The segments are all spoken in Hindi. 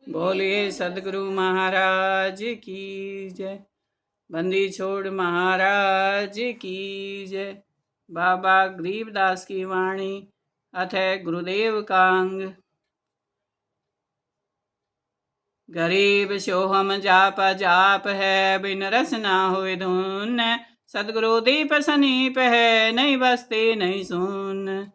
बोलिए सदगुरु महाराज की जय। बंदी छोड़ महाराज की जय। बाबा गरीबदास की वाणी अथय गुरुदेव कांग। गरीब सोहम जाप जाप है, बिन रस ना होए धुन। सदगुरु दीप सनीप है, नहीं बसते नहीं सुन।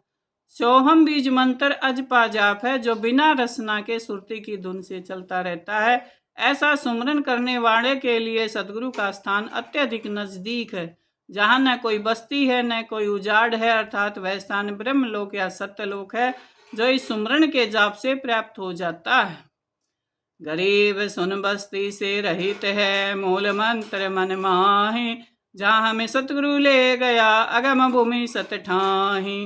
सोहम बीज मंत्र अजपा जाप है, जो बिना रसना के सुरती की धुन से चलता रहता है। ऐसा सुमरन करने वाले के लिए सदगुरु का स्थान अत्यधिक नजदीक है, जहाँ न कोई बस्ती है न कोई उजाड़ है, अर्थात वह स्थान ब्रह्मलोक या सत्यलोक है, जो इस सुमरन के जाप से प्राप्त हो जाता है। गरीब सुन बस्ती से रहित है, मूल मंत्र मन माही। जहाँ हमें सतगुरु ले गया, अगम भूमि सत ठाही।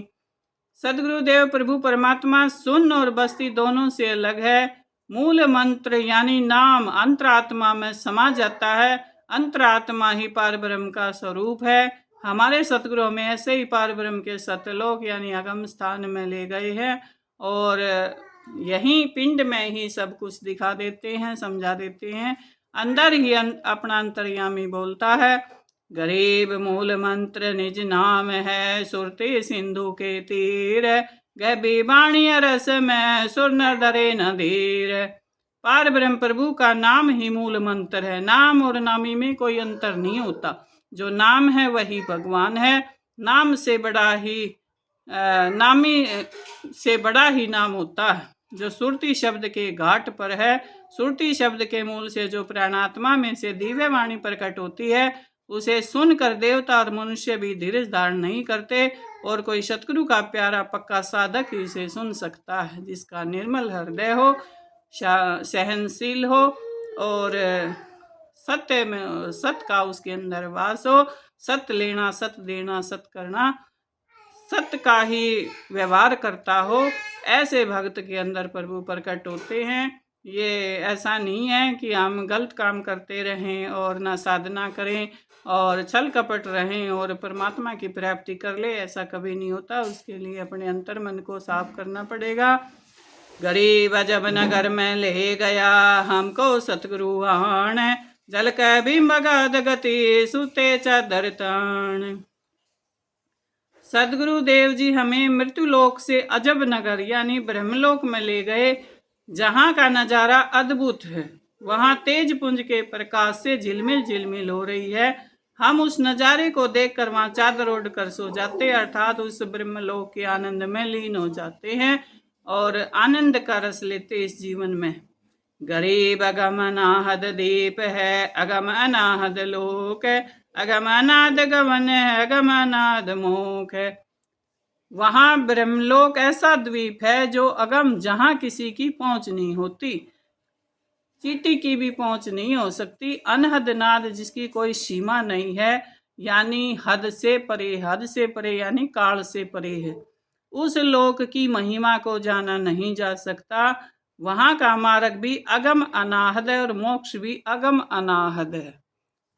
सदगुरुदेव प्रभु परमात्मा सुन और बस्ती दोनों से अलग है। मूल मंत्र यानी नाम अंतरात्मा में समा जाता है। अंतरात्मा ही पार ब्रह्म का स्वरूप है। हमारे सतगुरु में ऐसे ही पार ब्रह्म के सतलोक यानी अगम स्थान में ले गए हैं, और यहीं पिंड में ही सब कुछ दिखा देते हैं, समझा देते हैं। अंदर ही अपना अंतर्यामी बोलता है। गरीब मूल मंत्र निज नाम है, सुरती सिंधु के तीर। गैबी बाणी रस में सुर नर धरे न धीर। पार ब्रह्म प्रभु का नाम ही मूल मंत्र है। नाम और नामी में कोई अंतर नहीं होता। जो नाम है वही भगवान है। नाम से बड़ा ही नामी से बड़ा ही नाम होता है। जो सुरती शब्द के घाट पर है, सुरती शब्द के मूल से जो प्राणात्मा में से दिव्य वाणी प्रकट होती है, उसे सुनकर देवता और मनुष्य भी धीरज धारण नहीं करते, और कोई सतगुरु का प्यारा पक्का साधक ही उसे सुन सकता है, जिसका निर्मल हृदय हो, सहनशील हो, और सत्य में सत्य का उसके अंदर वास हो। सत्य लेना, सत्य देना, सत्य करना, सत्य का ही व्यवहार करता हो, ऐसे भक्त के अंदर प्रभु प्रकट होते हैं। ये ऐसा नहीं है कि हम गलत काम करते रहें और ना साधना करें और छल कपट रहें और परमात्मा की प्राप्ति कर ले, ऐसा कभी नहीं होता। उसके लिए अपने अंतर मन को साफ करना पड़ेगा। गरीब जब नगर में ले गया, हमको सतगुरु आण। जल कै भीम बगद गति, सुते चादर ताण। सदगुरु देव जी हमें मृत्युलोक से अजब नगर यानी ब्रह्मलोक में ले गए, जहाँ का नजारा अद्भुत है। वहाँ तेज पुंज के प्रकाश से झिलमिल झिलमिल हो रही है। हम उस नजारे को देखकर वहाँ चादर ओढ़ कर सो जाते, अर्थात उस ब्रह्मलोक के आनंद में लीन हो जाते हैं और आनंद का रस लेते इस जीवन में। गरीब अगम अनाहद दीप है, अगम अनाहद लोक है। अगम अनाद गमन है, अगम अनाद मोक है। वहाँ ब्रह्मलोक ऐसा द्वीप है जो अगम, जहाँ किसी की पहुंच नहीं होती, चींटी की भी पहुंच नहीं हो सकती। अनहद नाद, जिसकी कोई सीमा नहीं है, यानी हद से परे, हद से परे यानी काल से परे है। उस लोक की महिमा को जाना नहीं जा सकता। वहाँ का मार्ग भी अगम अनाहद है और मोक्ष भी अगम अनाहद है।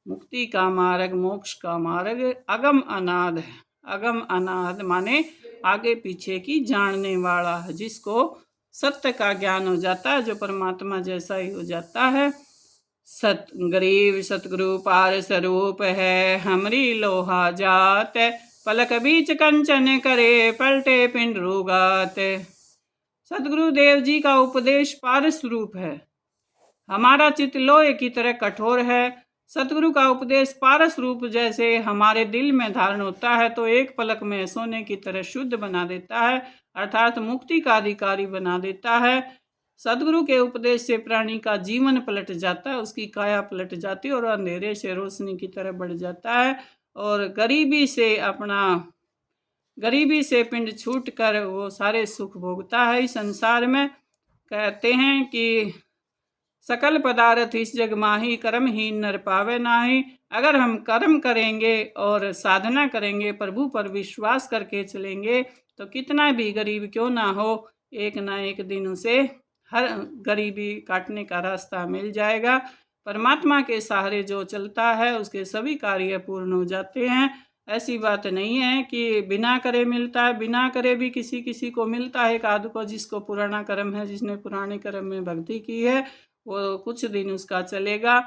मुक्ति का मार्ग, मोक्ष का मार्ग अगम अनाद है। अगम अनाद माने आगे पीछे की जानने वाला है, जिसको सत्य का ज्ञान हो जाता है, जो परमात्मा जैसा ही हो जाता है। सत गरीब सतगुरु पार स्वरूप है, हमरी लोहा जात। पलक बीच कंचन करे, पलटे पिंड रुगात। सदगुरु देव जी का उपदेश पार स्वरूप है। हमारा चित्त लोहे की तरह कठोर है। सतगुरु का उपदेश पारस रूप जैसे हमारे दिल में धारण होता है, तो एक पलक में सोने की तरह शुद्ध बना देता है, अर्थात मुक्ति का अधिकारी बना देता है। सदगुरु के उपदेश से प्राणी का जीवन पलट जाता है, उसकी काया पलट जाती है और अंधेरे से रोशनी की तरह बढ़ जाता है, और गरीबी से पिंड छूट कर वो सारे सुख भोगता है इस संसार में। कहते हैं कि सकल पदार्थ इस जग माही, कर्महीन नर पावे नाही। अगर हम कर्म करेंगे और साधना करेंगे, प्रभु पर विश्वास करके चलेंगे, तो कितना भी गरीब क्यों ना हो, एक ना एक दिन उसे हर गरीबी काटने का रास्ता मिल जाएगा। परमात्मा के सहारे जो चलता है, उसके सभी कार्य पूर्ण हो जाते हैं। ऐसी बात नहीं है कि बिना करे मिलता है, बिना करे भी किसी किसी को मिलता है, एक आध को, जिसको पुराना कर्म है, जिसने पुराने कर्म में भक्ति की है, वो कुछ दिन उसका चलेगा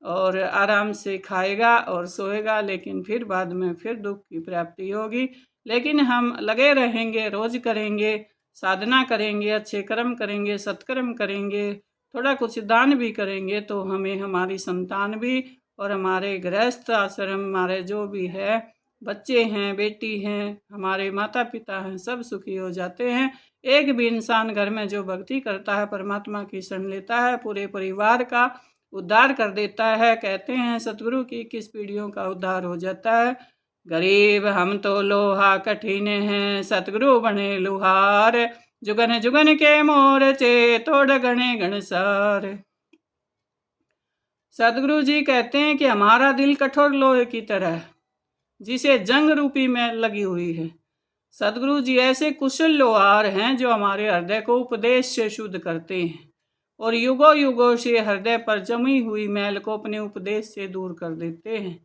और आराम से खाएगा और सोएगा, लेकिन फिर बाद में फिर दुख की प्राप्ति होगी। लेकिन हम लगे रहेंगे, रोज करेंगे, साधना करेंगे, अच्छे कर्म करेंगे, सत्कर्म करेंगे, थोड़ा कुछ दान भी करेंगे, तो हमें हमारी संतान भी और हमारे गृहस्थ आश्रम, हमारे जो भी है, बच्चे हैं, बेटी हैं, हमारे माता पिता हैं, सब सुखी हो जाते हैं। एक भी इंसान घर में जो भक्ति करता है, परमात्मा की शरण लेता है, पूरे परिवार का उद्धार कर देता है। कहते हैं सतगुरु की 21 पीढ़ियों का उद्धार हो जाता है। गरीब हम तो लोहा कठिन हैं, सतगुरु बने लुहार, जुगन जुगन के मोर्चे तोड़ गणे गणसार। सतगुरु जी कहते हैं कि हमारा दिल कठोर लोहे की तरह है, जिसे जंग रूपी में लगी हुई है। सतगुरु जी ऐसे कुशल लोहार हैं जो हमारे हृदय को उपदेश से शुद्ध करते हैं और युगों युगों से हृदय पर जमी हुई मैल को अपने उपदेश से दूर कर देते हैं।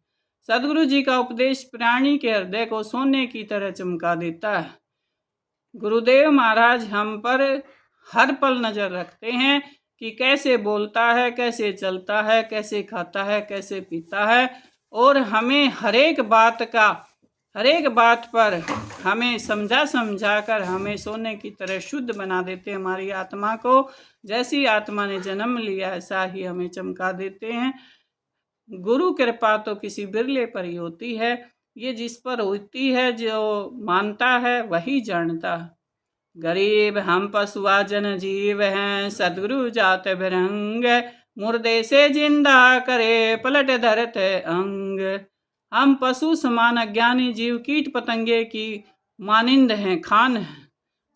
सतगुरु जी का उपदेश प्राणी के हृदय को सोने की तरह चमका देता है। गुरुदेव महाराज हम पर हर पल नजर रखते हैं कि कैसे बोलता है, कैसे चलता है, कैसे खाता है, कैसे पीता है, और हमें हर एक बात पर हमें समझा कर हमें सोने की तरह शुद्ध बना देते हैं। हमारी आत्मा को जैसी आत्मा ने जन्म लिया ऐसा ही हमें चमका देते हैं। गुरु कृपा तो किसी बिरले पर ही होती है, ये जिस पर होती है, जो मानता है वही जानता। गरीब हम पशुआ जन जीव हैं, सदगुरु जात भरंग, मुर्दे से जिंदा करे पलट धरत अंग। हम पशु समान अज्ञानी जीव कीट पतंगे की मानिंद हैं, खान हैं।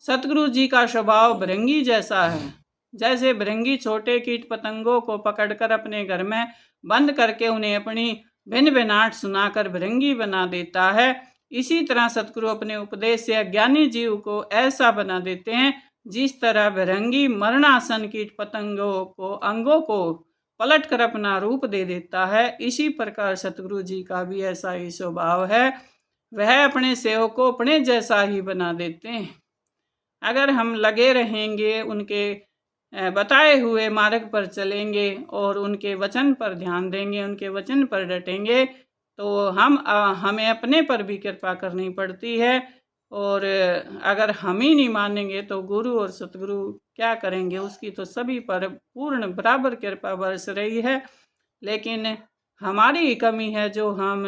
सतगुरु जी का स्वभाव भृंगी जैसा है। जैसे भृंगी छोटे कीट पतंगों को पकड़कर अपने घर में बंद करके उन्हें अपनी भिन्न भिन्नाट सुनाकर भृंगी बना देता है, इसी तरह सतगुरु अपने उपदेश से अज्ञानी जीव को ऐसा बना देते हैं जिस तरह भृंगी मरणासन कीट पतंगों को अंगों को पलट कर अपना रूप दे देता है। इसी प्रकार सतगुरु जी का भी ऐसा ही स्वभाव है, वह अपने सेवक को अपने जैसा ही बना देते हैं। अगर हम लगे रहेंगे, उनके बताए हुए मार्ग पर चलेंगे और उनके वचन पर ध्यान देंगे, उनके वचन पर डटेंगे, तो हमें अपने पर भी कृपा करनी पड़ती है। और अगर हम ही नहीं मानेंगे तो गुरु और सतगुरु क्या करेंगे, उसकी तो सभी पर पूर्ण बराबर कृपा बरस रही है। लेकिन हमारी ही कमी है जो हम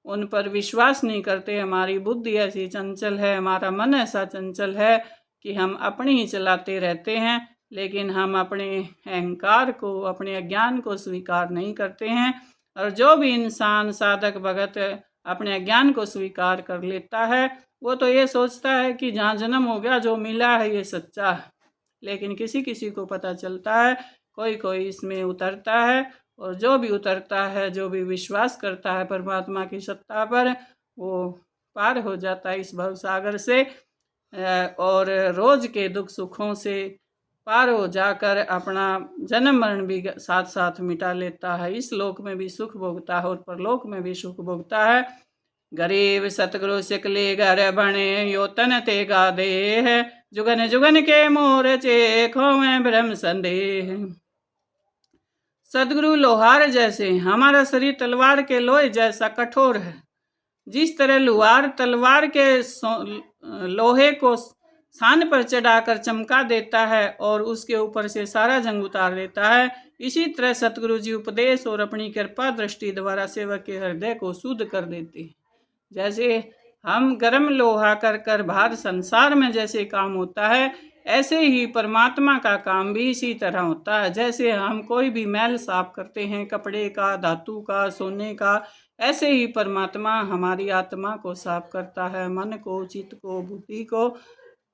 उन पर विश्वास नहीं करते। हमारी बुद्धि ऐसी चंचल है, हमारा मन ऐसा चंचल है कि हम अपनी ही चलाते रहते हैं, लेकिन हम अपने अहंकार को, अपने अज्ञान को स्वीकार नहीं करते हैं। और जो भी इंसान साधक भगत अपने अज्ञान को स्वीकार कर लेता है, वो तो ये सोचता है कि जहाँ जन्म हो गया, जो मिला है ये सच्चा है। लेकिन किसी किसी को पता चलता है, कोई कोई इसमें उतरता है, और जो भी उतरता है, जो भी विश्वास करता है परमात्मा की सत्ता पर, वो पार हो जाता है इस भव सागर से और रोज के दुख सुखों से पार हो जाकर अपना जन्म मरण भी साथ साथ मिटा लेता है। इस लोक में भी सुख भोगता है और परलोक में भी सुख भोगता है। गरीब सतगुरु सिकले घर बने, यो तन तेगा देह, जुगन जुगन के मोर्चे खोवे ब्रह्म संदेह। सदगुरु लोहार जैसे, हमारा शरीर तलवार के लोहे जैसा कठोर है। जिस तरह लोहार तलवार के लोहे को सान पर चढ़ाकर चमका देता है और उसके ऊपर से सारा जंग उतार देता है, इसी तरह सतगुरु जी उपदेश और अपनी कृपा दृष्टि द्वारा सेवक के हृदय को शुद्ध कर देते हैं। जैसे हम गर्म लोहा कर कर बाहर संसार में जैसे काम होता है, ऐसे ही परमात्मा का काम भी इसी तरह होता है। जैसे हम कोई भी मैल साफ करते हैं, कपड़े का, धातु का, सोने का, ऐसे ही परमात्मा हमारी आत्मा को साफ करता है, मन को, चित्त को, बुद्धि को।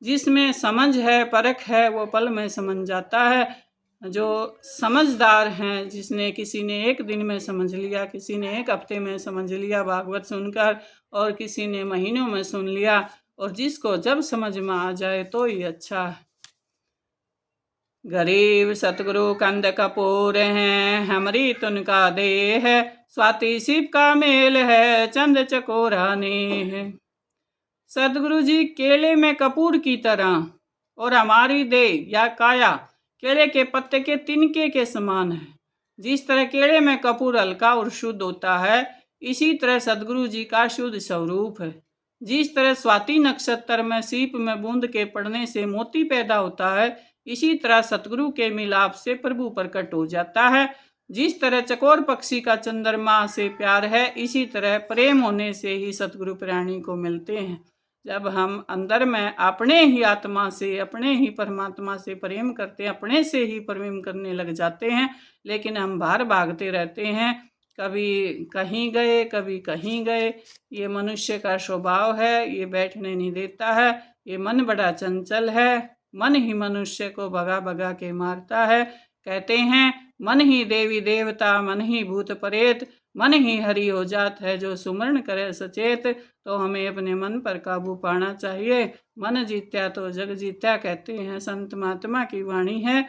जिसमें समझ है, परख है, वो पल में समझ जाता है। जो समझदार हैं, जिसने किसी ने एक दिन में समझ लिया, किसी ने एक हफ्ते में समझ लिया भागवत सुनकर, और किसी ने महीनों में सुन लिया, और जिसको जब समझ में आ जाए तो ही अच्छा है। गरीब सतगुरु कंद कपूर हैं, हमरी तुनका देह, स्वाति सीप का मेल है, चंद चकोरा नेह। सदगुरु जी केले में कपूर की तरह और हमारी देह या काया केले के पत्ते के तिनके के समान है। जिस तरह केले में कपूर हल्का और शुद्ध होता है, इसी तरह सदगुरु जी का शुद्ध स्वरूप है। जिस तरह स्वाति नक्षत्र में सीप में बूंद के पड़ने से मोती पैदा होता है, इसी तरह सतगुरु के मिलाप से प्रभु प्रकट हो जाता है। जिस तरह चकोर पक्षी का चंद्रमा से प्यार है, इसी तरह प्रेम होने से ही सतगुरु प्राणी को मिलते हैं। जब हम अंदर में अपने ही आत्मा से, अपने ही परमात्मा से प्रेम करते हैं, अपने से ही प्रेम करने लग जाते हैं, लेकिन हम बाहर भागते रहते हैं, कभी कहीं गए कभी कहीं गए। ये मनुष्य का स्वभाव है, ये बैठने नहीं देता है, ये मन बड़ा चंचल है। मन ही मनुष्य को भगा भगा के मारता है। कहते हैं मन ही देवी देवता, मन ही भूत प्रेत, मन ही हरि हो जात है, जो सुमरण करे सचेत। तो हमें अपने मन पर काबू पाना चाहिए। मन जीत्या तो जग जीत्या, कहते हैं संत महात्मा की वाणी है।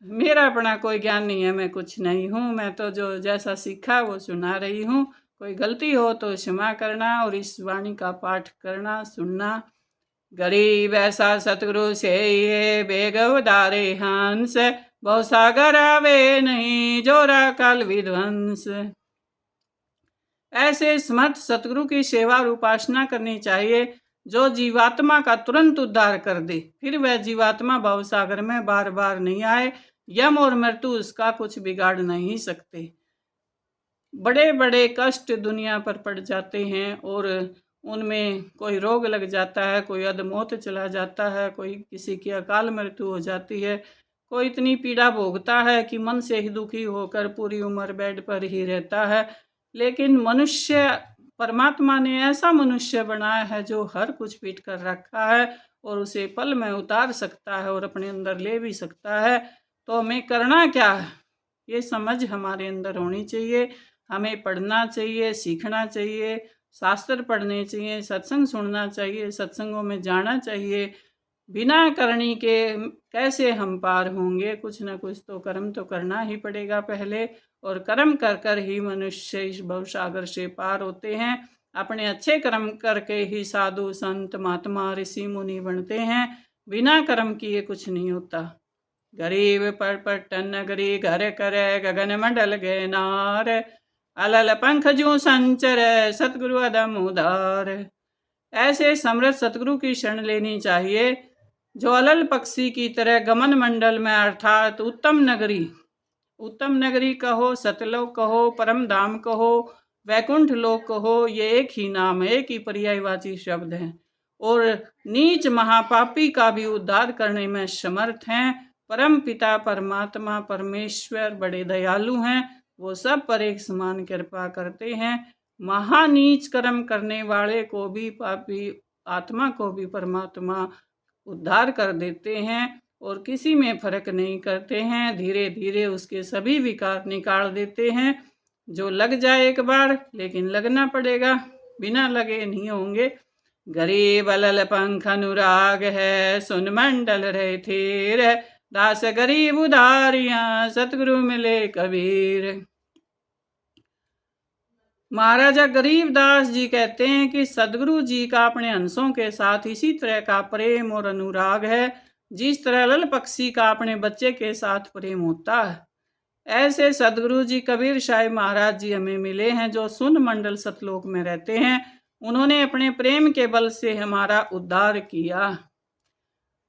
मेरा अपना कोई ज्ञान नहीं है, मैं कुछ नहीं हूँ। मैं तो जो जैसा सीखा वो सुना रही हूँ। कोई गलती हो तो क्षमा करना और इस वाणी का पाठ करना, सुनना। गरीब ऐसा सतगुरु से ये बेग उदारे हंस, बहु सागर आवे नहीं जोरा काल विध्वंस। ऐसे समर्थ सतगुरु की सेवा और उपासना करनी चाहिए, जो जीवात्मा का तुरंत उद्धार कर दे। फिर वह जीवात्मा भवसागर में बार बार नहीं आए। यम और मृत्यु उसका कुछ बिगाड़ नहीं सकते। बड़े बड़े कष्ट दुनिया पर पड़ जाते हैं और उनमें कोई रोग लग जाता है, कोई अधमौत चला जाता है, कोई किसी की अकाल मृत्यु हो जाती है, कोई इतनी पीड़ा भोगता है कि मन से ही दुखी होकर पूरी उम्र बेड पर ही रहता है। लेकिन मनुष्य, परमात्मा ने ऐसा मनुष्य बनाया है जो हर कुछ पीट कर रखा है और उसे पल में उतार सकता है और अपने अंदर ले भी सकता है। तो हमें करना क्या है, ये समझ हमारे अंदर होनी चाहिए। हमें पढ़ना चाहिए, सीखना चाहिए, शास्त्र पढ़ने चाहिए, सत्संग सुनना चाहिए, सत्संगों में जाना चाहिए। बिना करनी के कैसे हम पार होंगे? कुछ न कुछ तो कर्म तो करना ही पड़ेगा पहले, और कर्म कर कर ही मनुष्य इस भवसागर से पार होते हैं। अपने अच्छे कर्म करके ही साधु संत महात्मा ऋषि मुनि बनते हैं। बिना कर्म किए कुछ नहीं होता। गरीब पर पट्टन नगरी, घर करे गगन मंडल गे नार, अलल पंख जू संचर सतगुरु अदम उदार। ऐसे समृद्ध सतगुरु की शरण लेनी चाहिए, जो अलल पक्षी की तरह गमन मंडल में, अर्थात उत्तम नगरी कहो, सतलोक कहो, परम धाम कहो, वैकुंठ लोक कहो, ये एक ही नाम है, एक ही पर्यायवाची शब्द है। और नीच महापापी का भी उद्धार करने में समर्थ हैं। परम पिता परमात्मा परमेश्वर बड़े दयालु हैं, वो सब पर एक समान कृपा करते हैं। महानीच कर्म करने वाले को भी, पापी आत्मा को भी परमात्मा उद्धार कर देते हैं और किसी में फर्क नहीं करते हैं। धीरे धीरे उसके सभी विकार निकाल देते हैं। जो लग जाए एक बार, लेकिन लगना पड़ेगा, बिना लगे नहीं होंगे। गरीब अलल पंख अनुराग है, सुन मंडल रहे थेर, दास गरीब उदारियां सतगुरु मिले कबीर। महाराजा गरीबदास जी कहते हैं कि सदगुरु जी का अपने अंशों के साथ इसी तरह का प्रेम और अनुराग है, जिस तरह लल पक्षी का अपने बच्चे के साथ प्रेम होता है। ऐसे सदगुरु जी कबीर साहिब महाराज जी हमें मिले हैं, जो सुन मंडल सतलोक में रहते हैं। उन्होंने अपने प्रेम के बल से हमारा उद्धार किया।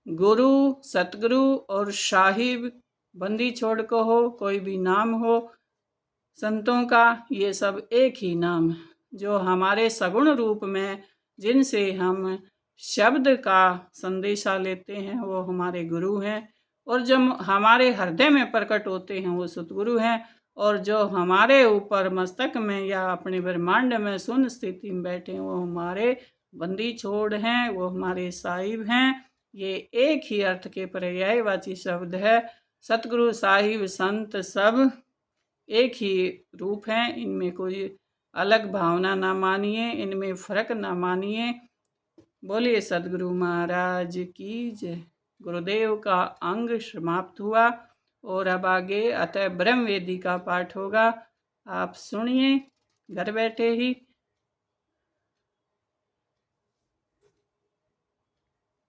गुरु, सतगुरु और साहिब, बंदी छोड़ को हो, कोई भी नाम हो संतों का, ये सब एक ही नाम है। जो हमारे सगुण रूप में, जिनसे हम शब्द का संदेशा लेते हैं, वो हमारे गुरु हैं। और जो हमारे हृदय में प्रकट होते हैं, वो सतगुरु हैं। और जो हमारे ऊपर मस्तक में या अपने ब्रह्मांड में शून्य स्थिति में बैठे हैं, वो हमारे बंदी छोड़ हैं, वो हमारे साहिब हैं। ये एक ही अर्थ के पर्यायवाची शब्द है। सतगुरु, साहिब, संत सब एक ही रूप हैं। इनमें कोई अलग भावना ना मानिए, इनमें फर्क ना मानिए। बोलिए सदगुरु महाराज की जय। गुरुदेव का अंग समाप्त हुआ और अब आगे अतः ब्रह्म वेदी का पाठ होगा। आप सुनिए घर बैठे ही।